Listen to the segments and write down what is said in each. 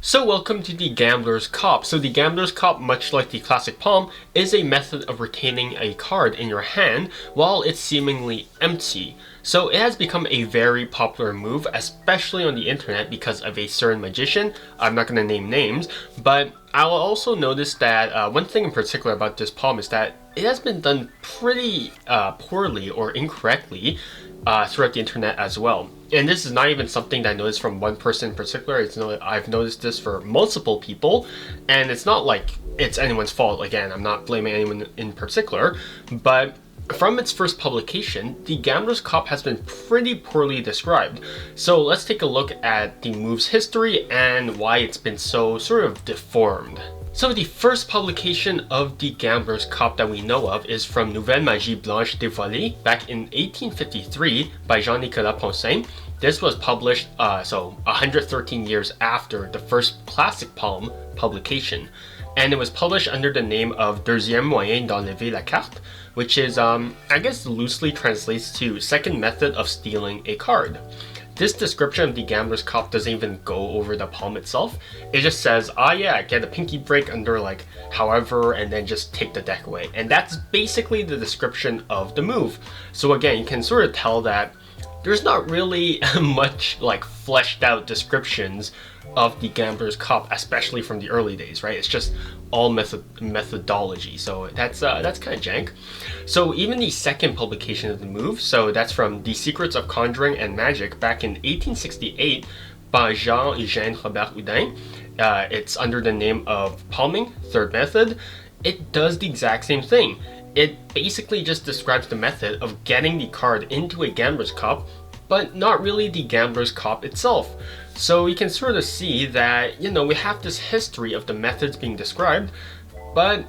So welcome to the Gambler's Cop. So the Gambler's Cop, much like the classic palm, is a method of retaining a card in your hand while it's seemingly empty. So it has become a very popular move, especially on the internet because of a certain magician. I'm not going to name names, but I'll also notice that one thing in particular about this palm is that it has been done pretty poorly or incorrectly throughout the internet as well. And this is not even something that I noticed from one person in particular. I've noticed this for multiple people, and it's not like it's anyone's fault. Again, I'm not blaming anyone in particular, but from its first publication, the Gambler's Cop has been pretty poorly described. So let's take a look at the move's history and why it's been so sort of deformed. So the first publication of the Gambler's Cop that we know of is from Nouvelle Magie Blanche dévoilée back in 1853 by Jean-Nicolas Ponsin. This was published 113 years after the first classic palm publication, and it was published under the name of Deuxième moyen d'enlever la carte, which is I guess loosely translates to second method of stealing a card. This description of the Gambler's Cop doesn't even go over the palm itself. It just says, get a pinky break under like however, and then just take the deck away. And that's basically the description of the move. So again, you can sort of tell that there's not really much like fleshed out descriptions of the Gambler's Cop, especially from the early days, right? It's just all methodology. So that's kind of jank. So even the second publication of the move, so that's from The Secrets of Conjuring and Magic back in 1868 by Jean-Eugène Robert Houdin. It's under the name of Palming, Third Method. It does the exact same thing. It basically just describes the method of getting the card into a Gambler's Cop, but not really the Gambler's Cop itself. So you can sort of see that, we have this history of the methods being described, but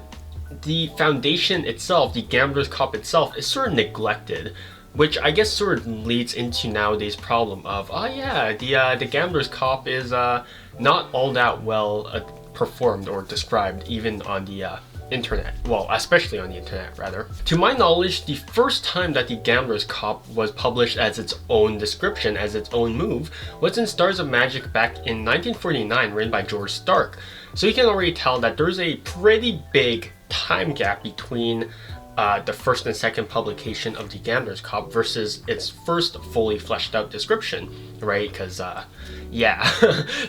the foundation itself, the Gambler's Cop itself, is sort of neglected, which I guess sort of leads into nowadays problem of, the Gambler's Cop is not all that well performed or described even on the internet. Well, especially on the internet, rather. To my knowledge, the first time that the Gambler's Cop was published as its own description, as its own move, was in Stars of Magic back in 1949, written by George Stark. So you can already tell that there's a pretty big time gap between the first and second publication of the Gambler's Cop versus its first fully fleshed out description, right? Because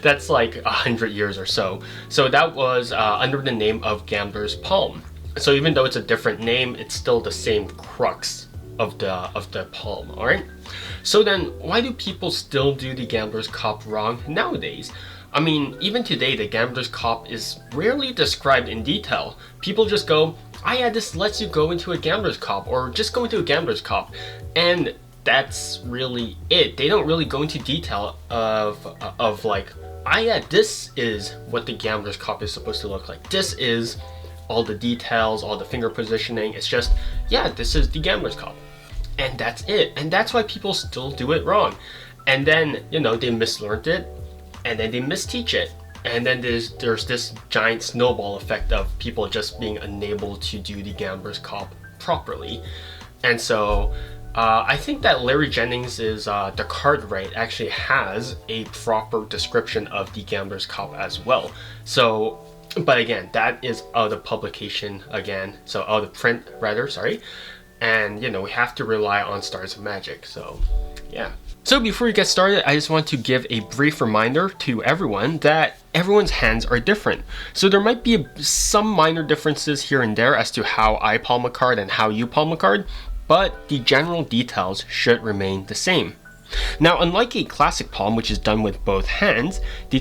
that's like 100 years or so. So that was under the name of Gambler's Palm. So even though it's a different name, it's still the same crux of the palm. All right. So then, why do people still do the Gambler's Cop wrong nowadays? I mean, even today, the Gambler's Cop is rarely described in detail. People just go, this lets you go into a Gambler's Cop, or just go into a Gambler's Cop. And that's really it. They don't really go into detail of like, this is what the Gambler's Cop is supposed to look like. This is all the details, all the finger positioning. It's just, this is the Gambler's Cop. And that's it. And that's why people still do it wrong. And then, they mislearned it, and then they misteach it. And then there's this giant snowball effect of people just being unable to do the Gambler's Cop properly. And so I think that Larry Jennings' The Card Right actually has a proper description of the Gambler's Cop as well. So, but again, that is out of publication again, so out of print rather, sorry. And we have to rely on Stars of Magic, so yeah. So before we get started, I just want to give a brief reminder to everyone that everyone's hands are different. So there might be some minor differences here and there as to how I palm a card and how you palm a card, but the general details should remain the same. Now, unlike a classic palm, which is done with both hands, the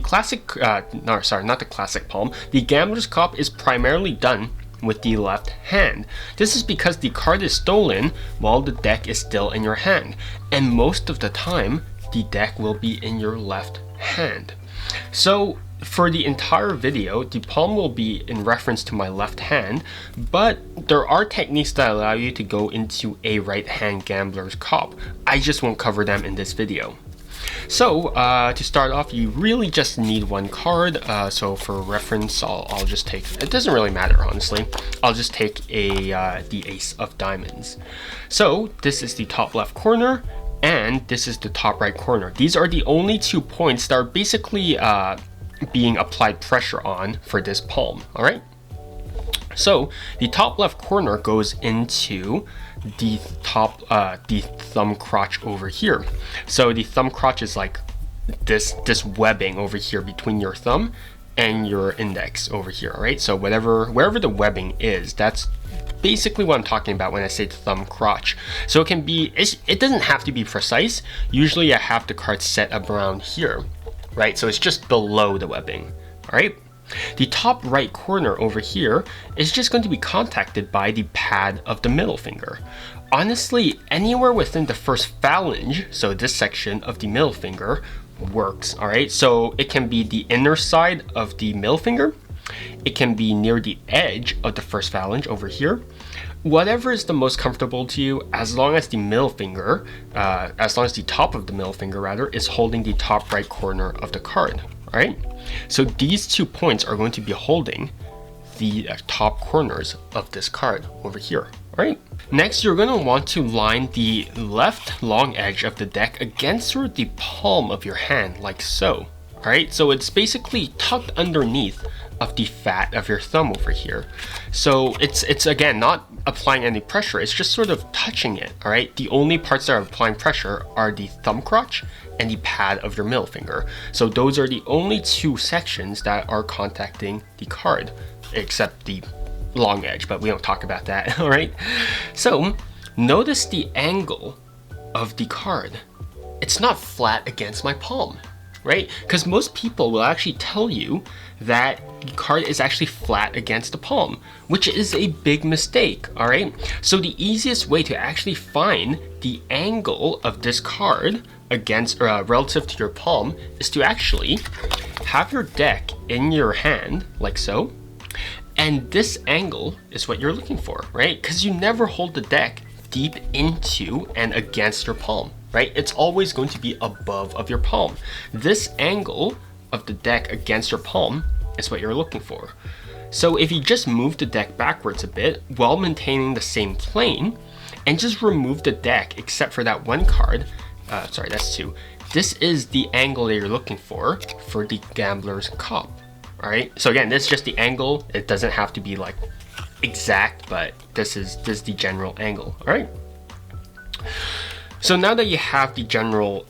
the Gambler's Cop is primarily done with the left hand. This is because the card is stolen while the deck is still in your hand, and most of the time the deck will be in your left hand. So for the entire video, the palm will be in reference to my left hand, but there are techniques that allow you to go into a right hand Gambler's Cop. I just won't cover them in this video. So to start off, you really just need one card. So for reference, I'll just take, it doesn't really matter honestly, I'll just take the Ace of Diamonds. So this is the top left corner, and this is the top right corner. These are the only 2 points that are basically being applied pressure on for this palm. All right. So the top left corner goes into the the thumb crotch over here. So the thumb crotch is like this webbing over here between your thumb and your index over here. All right. So wherever the webbing is, that's basically what I'm talking about when I say thumb crotch. So it can be, it doesn't have to be precise. Usually I have the card set up around here, right? So it's just below the webbing. All right. The top right corner over here is just going to be contacted by the pad of the middle finger. Honestly, anywhere within the first phalange, so this section of the middle finger, works. All right, so it can be the inner side of the middle finger, it can be near the edge of the first phalange over here. Whatever is the most comfortable to you, as long as the middle finger, as long as the top of the middle finger rather, is holding the top right corner of the card. All right, so these 2 points are going to be holding the top corners of this card over here. All right. Next, you're going to want to line the left long edge of the deck against sort of the palm of your hand, like so. All right, so it's basically tucked underneath of the fat of your thumb over here. So it's again not applying any pressure, it's just sort of touching it. All right, the only parts that are applying pressure are the thumb crotch and the pad of your middle finger. So those are the only 2 sections that are contacting the card, except the long edge, but we don't talk about that. All right, so notice the angle of the card. It's not flat against my palm, right? Because most people will actually tell you that the card is actually flat against the palm, which is a big mistake. All right, so the easiest way to actually find the angle of this card against relative to your palm is to actually have your deck in your hand like so, and this angle is what you're looking for, right? Because you never hold the deck deep into and against your palm, right? It's always going to be above of your palm. This angle of the deck against your palm is what you're looking for. So if you just move the deck backwards a bit while maintaining the same plane and just remove the deck except for that one card, sorry, that's 2. This is the angle that you're looking for the gambler's cup. All right, so again, this is just the angle. It doesn't have to be like exact, but this is the general angle. All right, so now that you have the general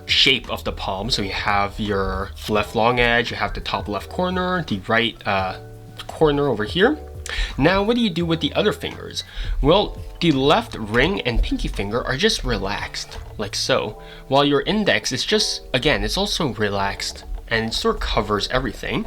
shape of the palm, so you have your left long edge, you have the top left corner, the right corner over here. Now what do you do with the other fingers? Well, the left ring and pinky finger are just relaxed like so, while your index is just, again, it's also relaxed and it sort of covers everything.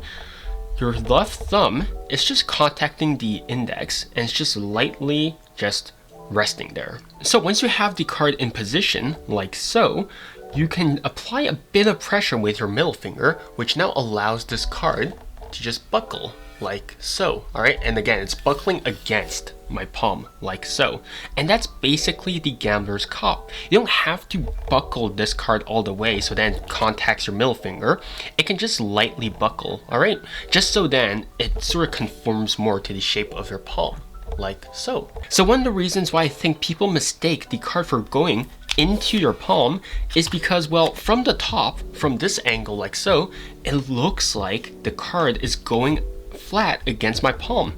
Your left thumb is just contacting the index and it's just lightly just resting there. So once you have the card in position like so, you can apply a bit of pressure with your middle finger, which now allows this card to just buckle like so. All right, and again, it's buckling against my palm like so, and that's basically the gambler's cup. You don't have to buckle this card all the way so then it contacts your middle finger. It can just lightly buckle, all right, just so then it sort of conforms more to the shape of your palm like so. So one of the reasons why I think people mistake the card for going into your palm is because, well, from the top, from this angle like so, it looks like the card is going flat against my palm,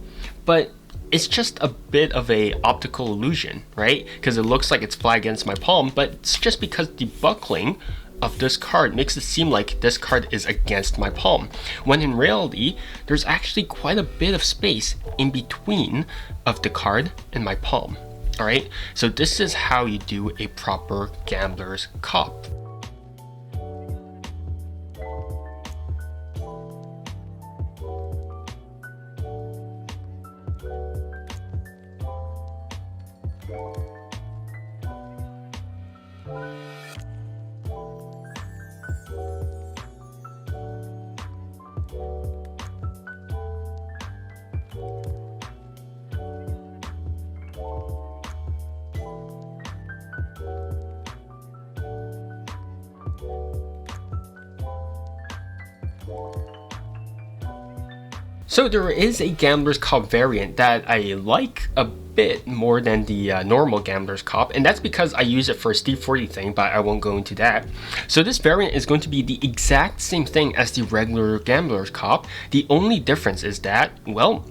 but it's just a bit of a optical illusion, right? Because it looks like it's flat against my palm, but it's just because the buckling of this card makes it seem like this card is against my palm, when in reality there's actually quite a bit of space in between of the card and my palm. All right, so this is how you do a proper gambler's cup. So there is a gambler's cup variant that I like a bit more than the normal Gambler's Cop, and that's because I use it for a Steve 40 thing, but I won't go into that. So this variant is going to be the exact same thing as the regular Gambler's Cop. The only difference is that, well,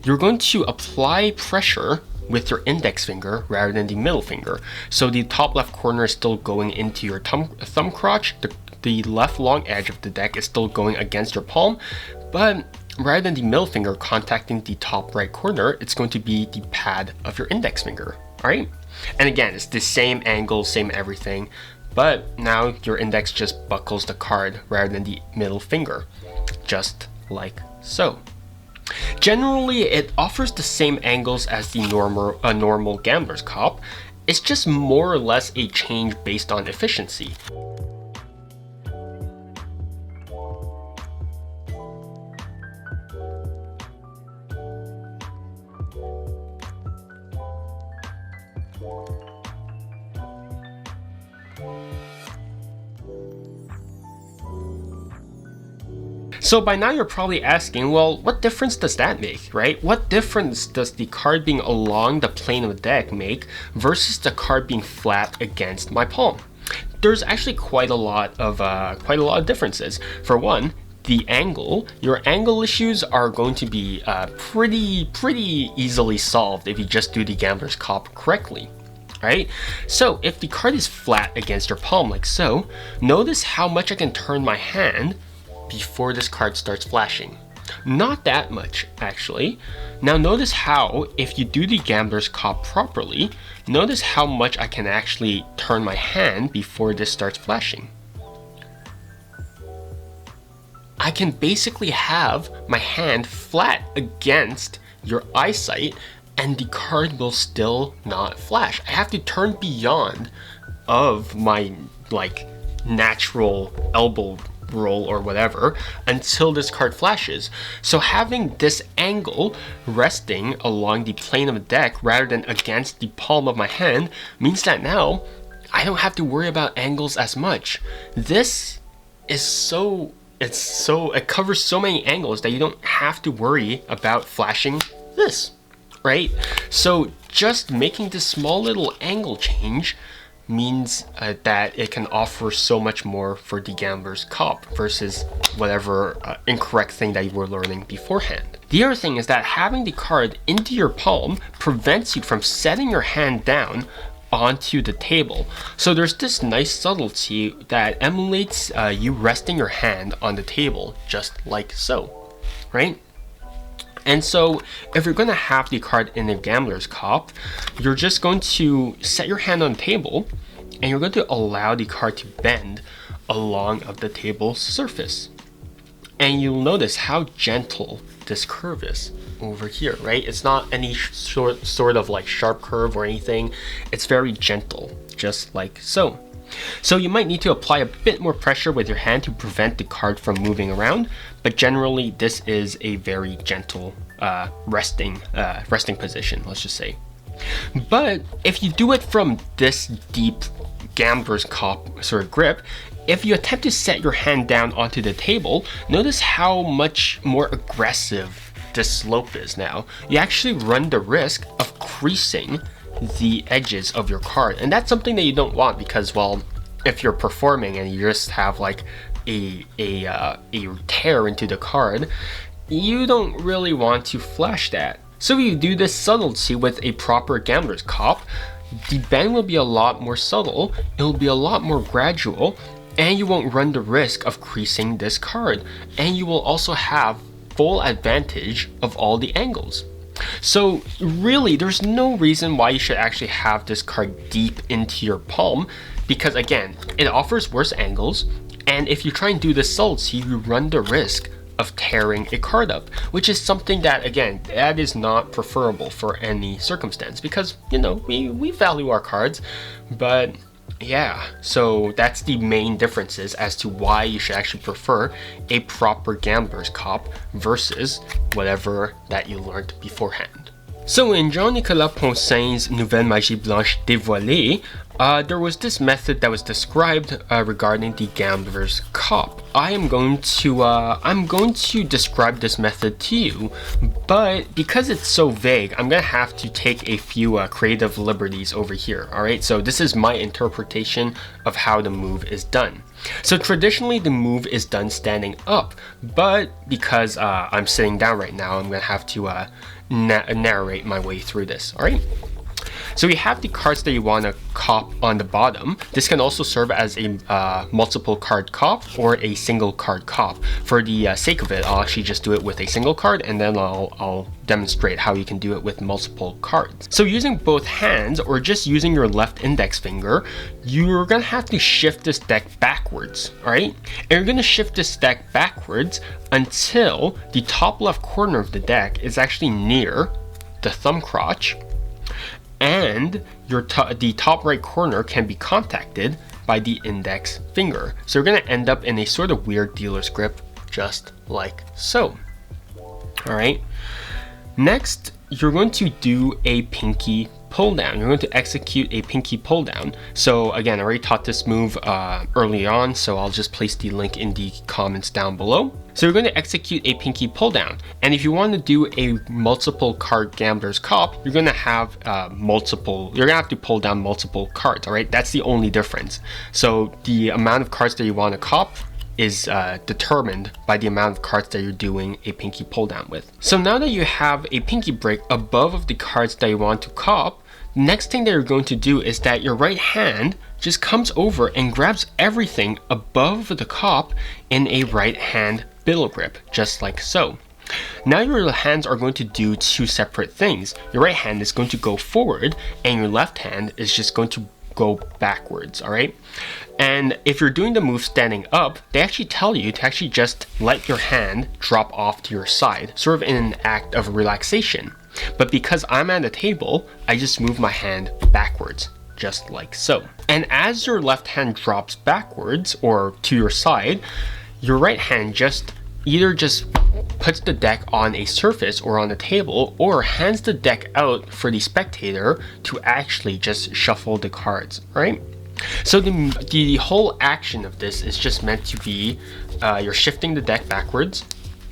you're going to apply pressure with your index finger rather than the middle finger. So the top left corner is still going into your thumb crotch. The left long edge of the deck is still going against your palm, but rather than the middle finger contacting the top right corner, it's going to be the pad of your index finger, alright? And again, it's the same angle, same everything, but now your index just buckles the card rather than the middle finger, just like so. Generally, it offers the same angles as the normal Gambler's Cop. It's just more or less a change based on efficiency. So by now you're probably asking, well, what difference does that make, right? What difference does the card being along the plane of the deck make versus the card being flat against my palm? There's actually quite a lot of differences. For one, the angle. Your angle issues are going to be pretty easily solved if you just do the Gambler's Cop correctly. Right? So if the card is flat against your palm like so, notice how much I can turn my hand before this card starts flashing. Not that much, actually. Now notice how, if you do the Gambler's Cop properly, notice how much I can actually turn my hand before this starts flashing. I can basically have my hand flat against your eyesight and the card will still not flash. I have to turn beyond of my natural elbow roll or whatever until this card flashes. So having this angle resting along the plane of the deck rather than against the palm of my hand means that now I don't have to worry about angles as much. This is it covers so many angles that you don't have to worry about flashing this, right? So just making this small little angle change means that it can offer so much more for the Gambler's Cop versus whatever incorrect thing that you were learning beforehand. The other thing is that having the card into your palm prevents you from setting your hand down onto the table. So there's this nice subtlety that emulates you resting your hand on the table, just like so, right? And so if you're going to have the card in the Gambler's Cop, you're just going to set your hand on the table and you're going to allow the card to bend along of the table's surface. And you'll notice how gentle this curve is over here, right? It's not any sort of like sharp curve or anything. It's very gentle, just like so. So you might need to apply a bit more pressure with your hand to prevent the card from moving around, but generally this is a very gentle resting position, let's just say. But if you do it from this deep Gambler's Cop sort of grip, if you attempt to set your hand down onto the table, notice how much more aggressive this slope is now. You actually run the risk of creasing the edges of your card, and that's something that you don't want because, well, if you're performing and you just have like a tear into the card, you don't really want to flash that. So if you do this subtlety with a proper Gambler's Cop, the bend will be a lot more subtle, it will be a lot more gradual, and you won't run the risk of creasing this card, and you will also have full advantage of all the angles. So really, there's no reason why you should actually have this card deep into your palm, because again, it offers worse angles, and if you try and do this subtlety, you run the risk of tearing a card up, which is something that, again, that is not preferable for any circumstance, because, you know, we value our cards, but yeah, so that's the main differences as to why you should actually prefer a proper Gambler's Cop versus whatever that you learned beforehand. So in Jean-Nicolas Ponsin's Nouvelle Magie Blanche Dévoilée, there was this method that was described regarding the gambler's cop. I'm going to describe this method to you, but because it's so vague, I'm gonna have to take a few creative liberties over here. All right, so this is my interpretation of how the move is done. So traditionally the move is done standing up, but because I'm sitting down right now, I'm gonna have to narrate my way through this. All right. So you have the cards that you want to cop on the bottom. This can also serve as a multiple card cop or a single card cop. For the sake of it, I'll actually just do it with a single card, and then I'll demonstrate how you can do it with multiple cards. So using both hands or just using your left index finger, you're gonna have to shift this deck backwards, all right? And you're gonna shift this deck backwards until the top left corner of the deck is actually near the thumb crotch, and the top right corner can be contacted by the index finger. So you're going to end up in a sort of weird dealer's grip, just like so. All right. Next, you're going to do a pinky pull down. You're going to execute a pinky pull down. So again, I already taught this move early on, so I'll just place the link in the comments down below. So you're going to execute a pinky pull down. And if you want to do a multiple card gambler's cop, you're going to have you're going to have to pull down multiple cards. All right. That's the only difference. So the amount of cards that you want to cop is determined by the amount of cards that you're doing a pinky pull down with. So now that you have a pinky break above of the cards that you want to cop, the next thing that you're going to do is that your right hand just comes over and grabs everything above the cop in a right hand biddle grip, just like so. Now your hands are going to do two separate things. Your right hand is going to go forward and your left hand is just going to go backwards, all right? And if you're doing the move standing up, they actually tell you to actually just let your hand drop off to your side, sort of in an act of relaxation. But because I'm at the table, I just move my hand backwards, just like so. And as your left hand drops backwards or to your side, your right hand either puts the deck on a surface or on the table, or hands the deck out for the spectator to actually just shuffle the cards, right? So the whole action of this is just meant to be you're shifting the deck backwards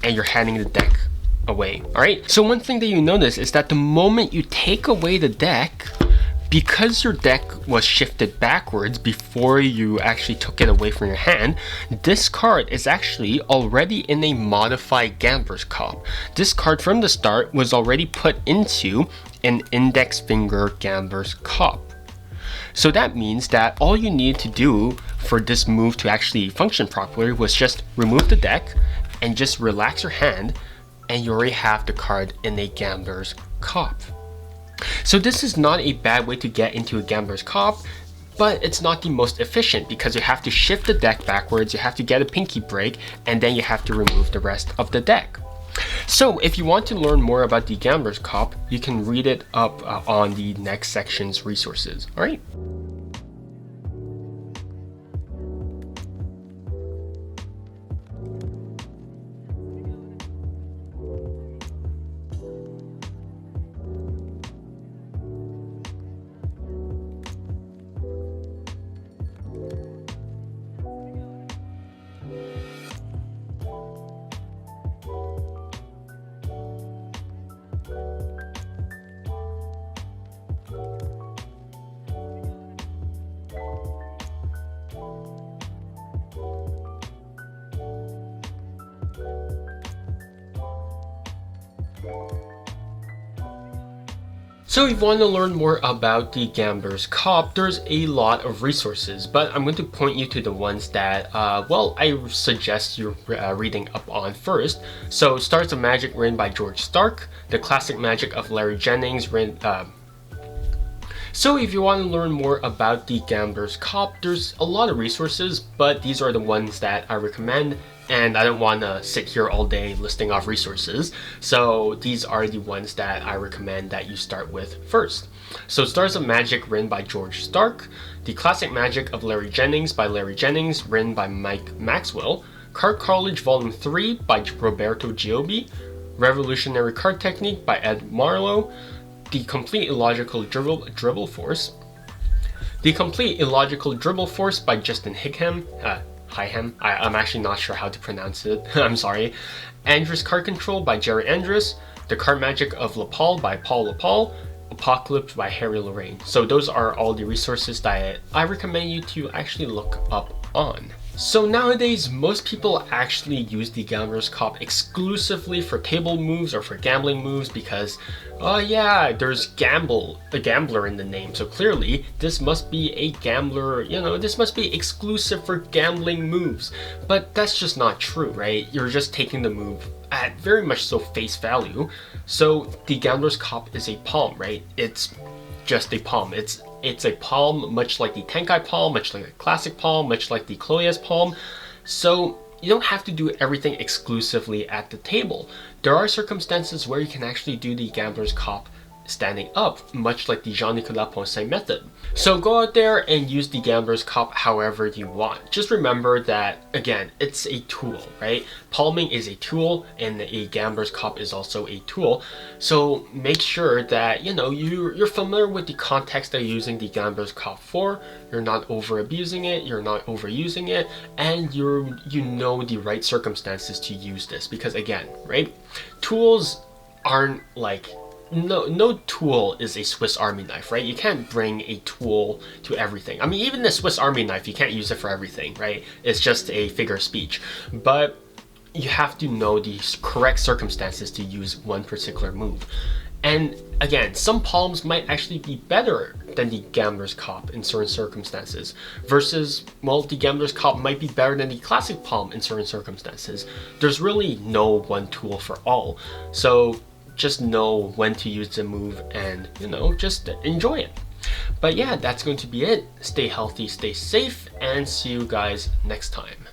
and you're handing the deck away, all right? So one thing that you notice is that the moment you take away the deck, because your deck was shifted backwards before you actually took it away from your hand, this card is actually already in a modified gambler's cop. This card from the start was already put into an index finger gambler's cop. So that means that all you need to do for this move to actually function properly was just remove the deck and just relax your hand, and you already have the card in a gambler's cop. So this is not a bad way to get into a gambler's cop, but it's not the most efficient because you have to shift the deck backwards, you have to get a pinky break, and then you have to remove the rest of the deck. So if you want to learn more about the gambler's cop, you can read it up on the next section's resources. All right. So if you want to learn more about the gambler's cop, there's a lot of resources, but I'm going to point you to the ones that, I suggest you're reading up on first. So Stars of Magic, written by George Stark, The Classic Magic of Larry Jennings, So if you want to learn more about the gambler's cop, there's a lot of resources, but these are the ones that I recommend, and I don't want to sit here all day listing off resources. So these are the ones that I recommend that you start with first. So Stars of Magic, written by George Stark, The Classic Magic of Larry Jennings by Larry Jennings, written by Mike Maxwell, Card College Volume 3 by Roberto Giobbi, Revolutionary Card Technique by Ed Marlowe, the complete illogical dribble force. The Complete Illogical Dribble Force by Justin Higham. I'm actually not sure how to pronounce it. I'm sorry. Andrus Card Control by Jerry Andrus. The Card Magic of Lapal by Paul Lapal. Apocalypse by Harry Lorraine. So those are all the resources that I recommend you to actually look up on. So nowadays, most people actually use the Gambler's Cop exclusively for table moves or for gambling moves because, oh yeah, there's a gambler in the name. So clearly, this must be a gambler, this must be exclusive for gambling moves. But that's just not true, right? You're just taking the move at very much so face value. So the Gambler's Cop is a palm, right? It's just a palm. It's a palm, much like the Tenkai palm, much like a classic palm, much like the Cloyes palm. So you don't have to do everything exclusively at the table. There are circumstances where you can actually do the Gambler's Cop standing up, much like the Jean-Nicolas Ponsin method. So go out there and use the Gambler's Cop however you want. Just remember that, again, it's a tool, right? Palming is a tool and a Gambler's Cop is also a tool. So make sure that, you're familiar with the context that you're using the Gambler's Cop for. You're not over abusing it, you're not overusing it, and you know the right circumstances to use this. Because again, right? Tools aren't like, no tool is a Swiss Army knife, right? You can't bring a tool to everything. I mean, even the Swiss Army knife, you can't use it for everything, right? It's just a figure of speech. But you have to know the correct circumstances to use one particular move. And again, some palms might actually be better than the Gambler's Cop in certain circumstances, versus, well, the Gambler's Cop might be better than the classic palm in certain circumstances. There's really no one tool for all. So just know when to use the move and, just enjoy it. But yeah, that's going to be it. Stay healthy, stay safe, and see you guys next time.